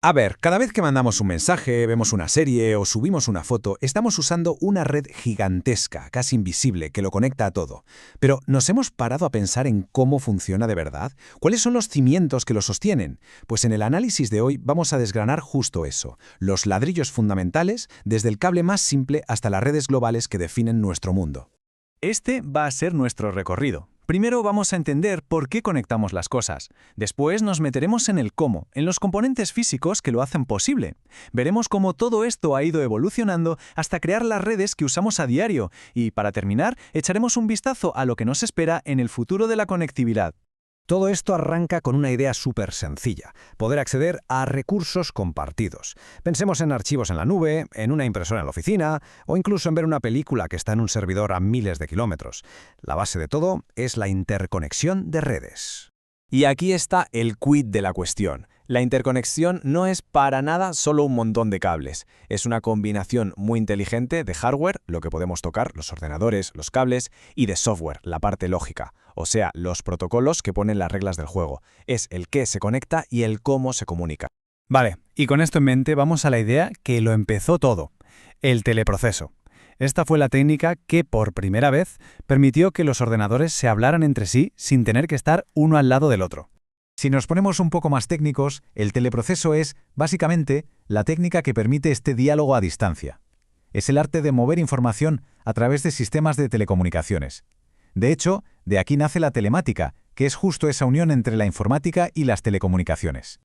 A ver, cada vez que mandamos un mensaje, vemos una serie o subimos una foto, estamos usando una red gigantesca, casi invisible, que lo conecta a todo. Pero ¿nos hemos parado a pensar en cómo funciona de verdad? ¿Cuáles son los cimientos que lo sostienen? Pues en el análisis de hoy vamos a desgranar justo eso, los ladrillos fundamentales, desde el cable más simple hasta las redes globales que definen nuestro mundo. Este va a ser nuestro recorrido. Primero vamos a entender por qué conectamos las cosas. Después nos meteremos en el cómo, en los componentes físicos que lo hacen posible. Veremos cómo todo esto ha ido evolucionando hasta crear las redes que usamos a diario. Y para terminar, echaremos un vistazo a lo que nos espera en el futuro de la conectividad. Todo esto arranca con una idea súper sencilla, poder acceder a recursos compartidos. Pensemos en archivos en la nube, en una impresora en la oficina, o incluso en ver una película que está en un servidor a miles de kilómetros. La base de todo es la interconexión de redes. Y aquí está el quid de la cuestión. La interconexión no es para nada solo un montón de cables. Es una combinación muy inteligente de hardware, lo que podemos tocar, los ordenadores, los cables, y de software, la parte lógica, o sea, los protocolos que ponen las reglas del juego. Es el qué se conecta y el cómo se comunica. Vale, y con esto en mente vamos a la idea que lo empezó todo, el teleproceso. Esta fue la técnica que, por primera vez, permitió que los ordenadores se hablaran entre sí sin tener que estar uno al lado del otro. Si nos ponemos un poco más técnicos, el teleproceso es, básicamente, la técnica que permite este diálogo a distancia. Es el arte de mover información a través de sistemas de telecomunicaciones. De hecho, de aquí nace la telemática, que es justo esa unión entre la informática y las telecomunicaciones.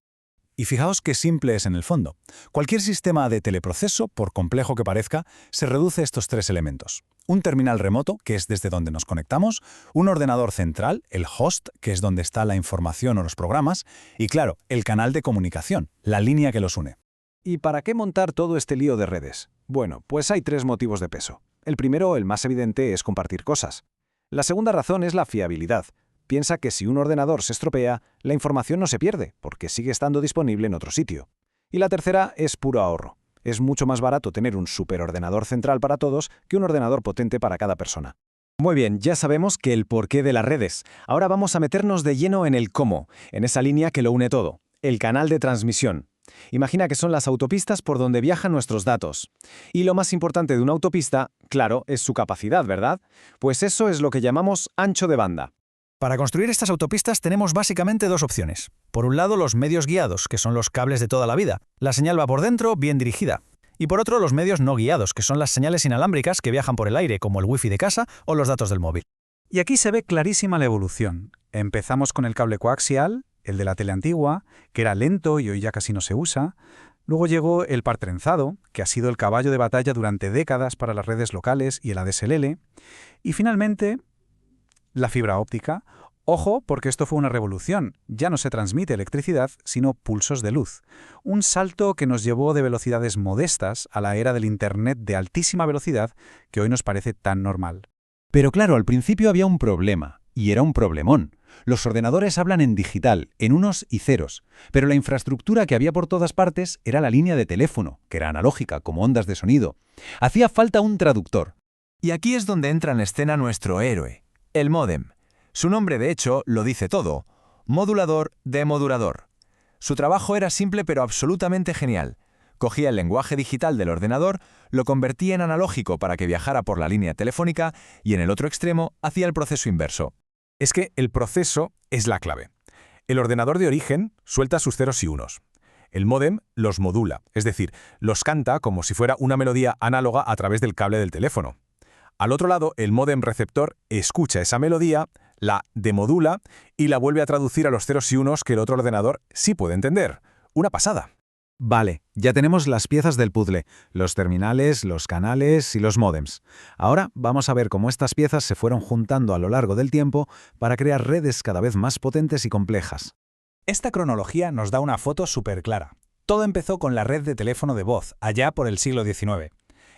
Y fijaos qué simple es en el fondo. Cualquier sistema de teleproceso, por complejo que parezca, se reduce a estos tres elementos. Un terminal remoto, que es desde donde nos conectamos, un ordenador central, el host, que es donde está la información o los programas, y claro, el canal de comunicación, la línea que los une. ¿Y para qué montar todo este lío de redes? Bueno, pues hay tres motivos de peso. El primero, el más evidente, es compartir cosas. La segunda razón es la fiabilidad. Piensa que si un ordenador se estropea, la información no se pierde, porque sigue estando disponible en otro sitio. Y la tercera es puro ahorro. Es mucho más barato tener un superordenador central para todos que un ordenador potente para cada persona. Muy bien, ya sabemos que el porqué de las redes. Ahora vamos a meternos de lleno en el cómo, en esa línea que lo une todo, el canal de transmisión. Imagina que son las autopistas por donde viajan nuestros datos. Y lo más importante de una autopista, claro, es su capacidad, ¿verdad? Pues eso es lo que llamamos ancho de banda. Para construir estas autopistas tenemos básicamente dos opciones. Por un lado, los medios guiados, que son los cables de toda la vida. La señal va por dentro, bien dirigida. Y por otro, los medios no guiados, que son las señales inalámbricas que viajan por el aire, como el wifi de casa o los datos del móvil. Y aquí se ve clarísima la evolución. Empezamos con el cable coaxial, el de la tele antigua, que era lento y hoy ya casi no se usa. Luego llegó el par trenzado, que ha sido el caballo de batalla durante décadas para las redes locales y el ADSL. Y finalmente, la fibra óptica. Ojo, porque esto fue una revolución. Ya no se transmite electricidad, sino pulsos de luz. Un salto que nos llevó de velocidades modestas a la era del Internet de altísima velocidad que hoy nos parece tan normal. Pero claro, al principio había un problema, y era un problemón. Los ordenadores hablan en digital, en unos y ceros, pero la infraestructura que había por todas partes era la línea de teléfono, que era analógica, como ondas de sonido. Hacía falta un traductor. Y aquí es donde entra en escena nuestro héroe, el módem. Su nombre, de hecho, lo dice todo. Modulador de modulador. Su trabajo era simple pero absolutamente genial. Cogía el lenguaje digital del ordenador, lo convertía en analógico para que viajara por la línea telefónica y en el otro extremo hacía el proceso inverso. Es que el proceso es la clave. El ordenador de origen suelta sus ceros y unos. El módem los modula, es decir, los canta como si fuera una melodía análoga a través del cable del teléfono. Al otro lado, el módem receptor escucha esa melodía, la demodula y la vuelve a traducir a los ceros y unos que el otro ordenador sí puede entender. Una pasada. Vale, ya tenemos las piezas del puzzle, los terminales, los canales y los módems. Ahora vamos a ver cómo estas piezas se fueron juntando a lo largo del tiempo para crear redes cada vez más potentes y complejas. Esta cronología nos da una foto súper clara. Todo empezó con la red de teléfono de voz, allá por el siglo XIX.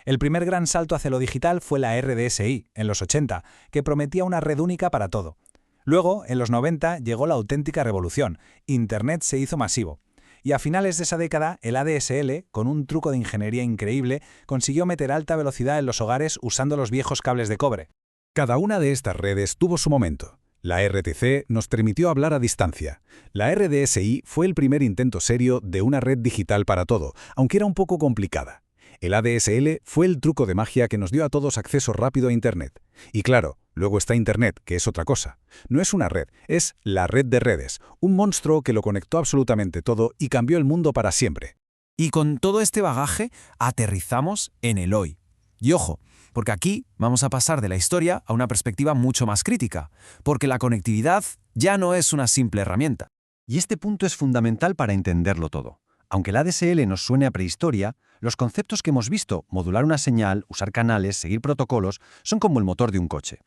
El primer gran salto hacia lo digital fue la RDSI, en los 80, que prometía una red única para todo. Luego, en los 90, llegó la auténtica revolución. Internet se hizo masivo. Y a finales de esa década, el ADSL, con un truco de ingeniería increíble, consiguió meter alta velocidad en los hogares usando los viejos cables de cobre. Cada una de estas redes tuvo su momento. La RTC nos permitió hablar a distancia. La RDSI fue el primer intento serio de una red digital para todo, aunque era un poco complicada. El ADSL fue el truco de magia que nos dio a todos acceso rápido a Internet. Y claro, luego está Internet, que es otra cosa. No es una red, es la red de redes, un monstruo que lo conectó absolutamente todo y cambió el mundo para siempre. Y con todo este bagaje, aterrizamos en el hoy. Y ojo, porque aquí vamos a pasar de la historia a una perspectiva mucho más crítica, porque la conectividad ya no es una simple herramienta. Y este punto es fundamental para entenderlo todo. Aunque el ADSL nos suene a prehistoria, los conceptos que hemos visto, modular una señal, usar canales, seguir protocolos, son como el motor de un coche.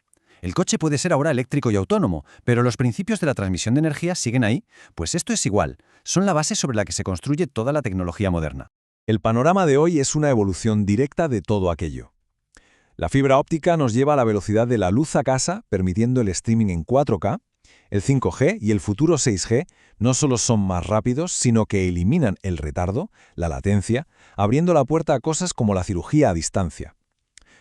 El coche puede ser ahora eléctrico y autónomo, pero los principios de la transmisión de energía siguen ahí, pues esto es igual, son la base sobre la que se construye toda la tecnología moderna. El panorama de hoy es una evolución directa de todo aquello. La fibra óptica nos lleva a la velocidad de la luz a casa, permitiendo el streaming en 4K. El 5G y el futuro 6G no solo son más rápidos, sino que eliminan el retardo, la latencia, abriendo la puerta a cosas como la cirugía a distancia.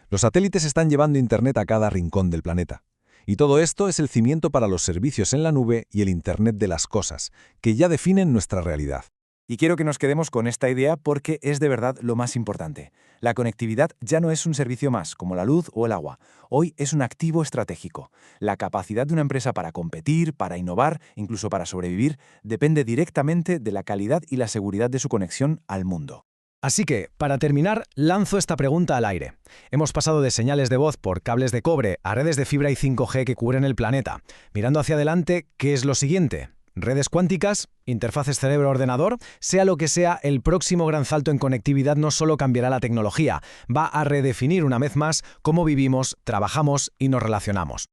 Los satélites están llevando Internet a cada rincón del planeta. Y todo esto es el cimiento para los servicios en la nube y el Internet de las cosas, que ya definen nuestra realidad. Y quiero que nos quedemos con esta idea porque es de verdad lo más importante. La conectividad ya no es un servicio más, como la luz o el agua. Hoy es un activo estratégico. La capacidad de una empresa para competir, para innovar, incluso para sobrevivir, depende directamente de la calidad y la seguridad de su conexión al mundo. Así que, para terminar, lanzo esta pregunta al aire. Hemos pasado de señales de voz por cables de cobre a redes de fibra y 5G que cubren el planeta. Mirando hacia adelante, ¿qué es lo siguiente? Redes cuánticas, interfaces cerebro-ordenador, sea lo que sea, el próximo gran salto en conectividad no solo cambiará la tecnología, va a redefinir una vez más cómo vivimos, trabajamos y nos relacionamos.